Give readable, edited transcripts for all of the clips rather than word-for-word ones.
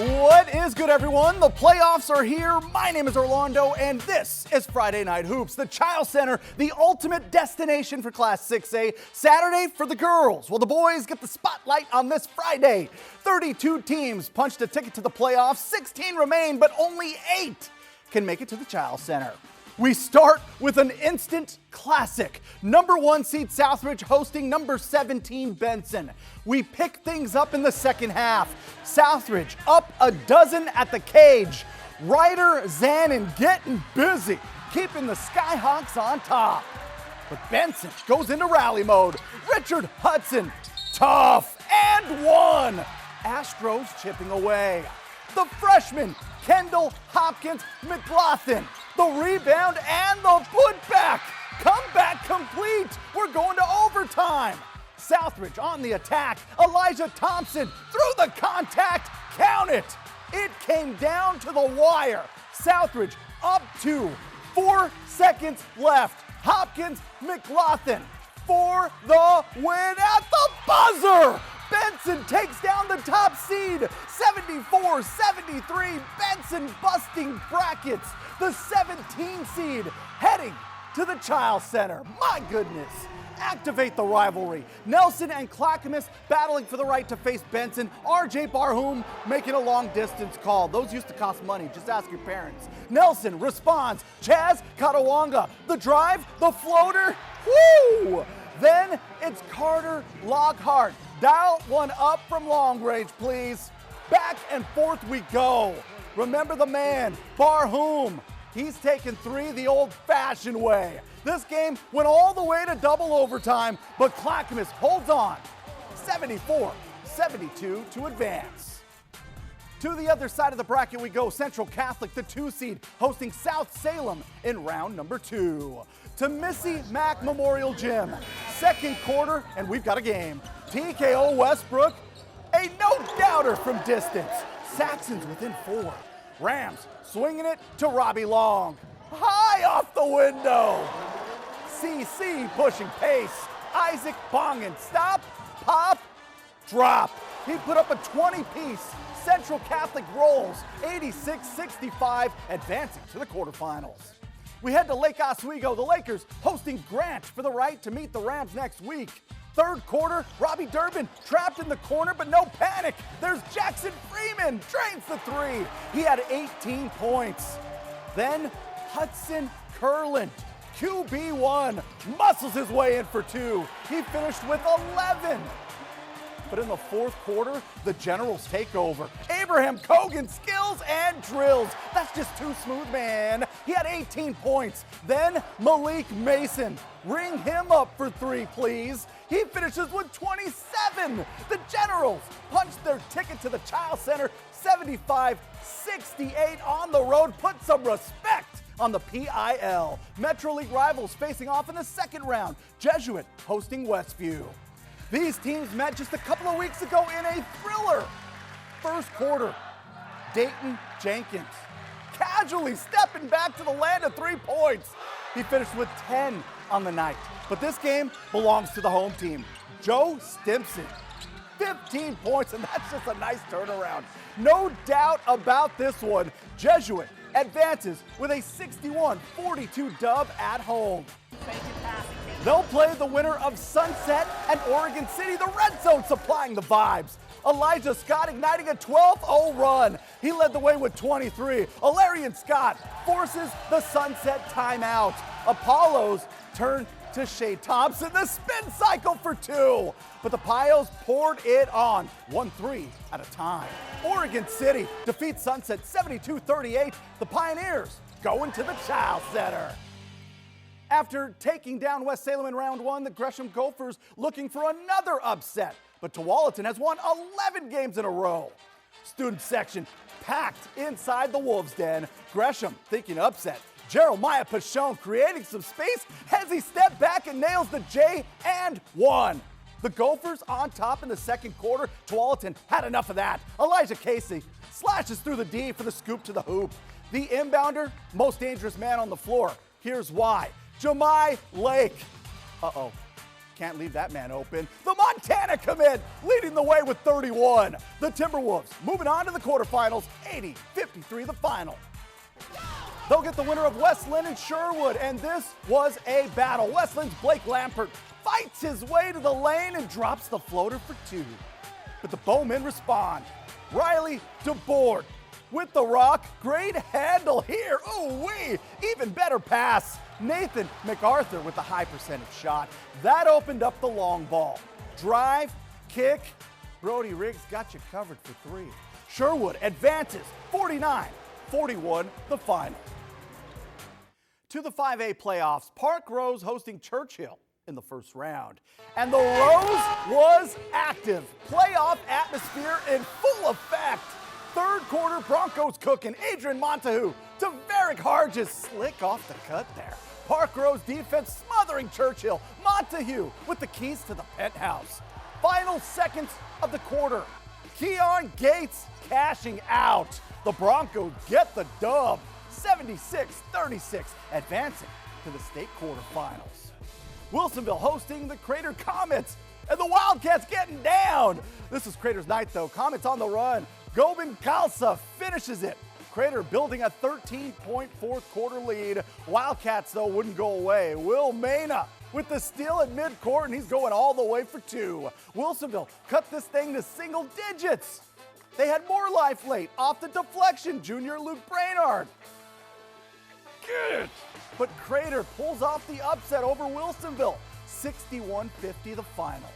What is good, everyone? The playoffs are here. My name is Orlando, and this is Friday Night Hoops, the Child Center, the ultimate destination for Class 6A. Saturday for the girls. Well, the boys get the spotlight on this Friday. 32 teams punched a ticket to the playoffs. 16 remain, but only 8 can make it to the Child Center. We start with an instant classic. Number 1 seed Southridge hosting number 17 Benson. We pick things up in the second half. Southridge up a dozen at the cage. Ryder Zanin getting busy, keeping the Skyhawks on top. But Benson goes into rally mode. Richard Hudson, tough, and one. Astros chipping away. The freshman, Kendall Hopkins McLaughlin. The rebound and the putback. Comeback complete. We're going to overtime. Southridge on the attack. Elijah Thompson through the contact. Count it. It came down to the wire. Southridge up 2. 4 seconds left. Hopkins McLaughlin for the win at the buzzer. Benson takes down the top seed, 74-73. Benson busting brackets. The 17 seed heading to the Child Center. My goodness. Activate the rivalry. Nelson and Clackamas battling for the right to face Benson. RJ Barhoum making a long distance call. Those used to cost money. Just ask your parents. Nelson responds. Chaz Katawanga. The drive, the floater. Woo! Then it's Carter Lockhart. Dial one up from long range, please. Back and forth we go. Remember the man, Barhoum. He's taken 3 the old-fashioned way. This game went all the way to double overtime, but Clackamas holds on. 74-72 to advance. To the other side of the bracket we go. Central Catholic, the 2 seed, hosting South Salem in round number 2. To Missy Mack Memorial Gym. Second quarter, and we've got a game. TKO Westbrook, a no-doubter from distance. Saxons within 4. Rams swinging it to Robbie Long. High off the window. CC pushing pace. Isaac Bongan, stop, pop, drop. He put up a 20-piece. Central Catholic rolls, 86-65, advancing to the quarterfinals. We head to Lake Oswego. The Lakers hosting Grant for the right to meet the Rams next week. Third quarter, Robbie Durbin trapped in the corner, but no panic. There's Jackson Freeman, drains the 3. He had 18 points. Then Hudson Curland, QB1, muscles his way in for 2. He finished with 11. But in the fourth quarter, the Generals take over. Abraham Cogan skills and drills. That's just too smooth, man. He had 18 points. Then Malik Mason. Ring him up for 3, please. He finishes with 27. The Generals punch their ticket to the Child Center, 75-68 on the road. Put some respect on the PIL. Metro League rivals facing off in the second round. Jesuit hosting Westview. These teams met just a couple of weeks ago in a thriller. First quarter, Dayton Jenkins casually stepping back to the land of 3 points. He finished with 10 on the night. But this game belongs to the home team. Joe Stimson, 15 points, and that's just a nice turnaround. No doubt about this one. Jesuit advances with a 61-42 dub at home. They'll play the winner of Sunset and Oregon City. The Red Zone supplying the vibes. Elijah Scott igniting a 12-0 run. He led the way with 23. Alarian Scott forces the Sunset timeout. Apollos turn to Shea Thompson. The spin cycle for 2. But the Pios poured it on. 1-3 at a time. Oregon City defeats Sunset 72-38. The Pioneers going to the Child Center. After taking down West Salem in round 1, the Gresham Gophers looking for another upset. But Tualatin has won 11 games in a row. Student section packed inside the Wolves' Den. Gresham thinking upset. Jeremiah Pashone creating some space as he stepped back and nails the J and 1. The Gophers on top in the second quarter. Tualatin had enough of that. Elijah Casey slashes through the D for the scoop to the hoop. The inbounder, most dangerous man on the floor. Here's why. Jemai Lake. can't leave that man open. The Montana commit leading the way with 31. The Timberwolves moving on to the quarterfinals, 80-53 the final. They'll get the winner of West Linn and Sherwood, and this was a battle. West Linn's Blake Lampert fights his way to the lane and drops the floater for two. But the Bowmen respond. Riley DeBoard with the rock. Great handle here. Ooh-wee. Even better pass. Nathan MacArthur with the high percentage shot. That opened up the long ball. Drive, kick. Brody Riggs got you covered for three. Sherwood advances 49-41 the final. To the 5A playoffs, Parkrose hosting Churchill in the first round. And the Rose was active. Playoff atmosphere in full effect. Third quarter, Broncos cooking. Adrian Montague to Varick Harges. Slick off the cut there. Parkrose defense smothering Churchill. Montague with the keys to the penthouse. Final seconds of the quarter. Keon Gates cashing out. The Broncos get the dub. 76-36, advancing to the state quarterfinals. Wilsonville hosting the Crater Comets, and the Wildcats getting down. This is Crater's night, though. Comets on the run. Gobin Kalsa finishes it. Crater building a 13-point fourth quarter lead. Wildcats, though, wouldn't go away. Will Mena with the steal at midcourt, and he's going all the way for two. Wilsonville cut this thing to single digits. They had more life late off the deflection. Junior Luke Brainard. Good. But Crater pulls off the upset over Wilsonville. 61-50 the final.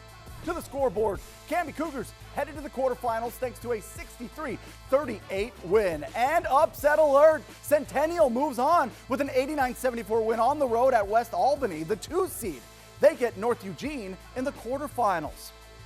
To the scoreboard, Canby Cougars headed to the quarterfinals thanks to a 63-38 win. And upset alert, Centennial moves on with an 89-74 win on the road at West Albany, the 2 seed. They get North Eugene in the quarterfinals.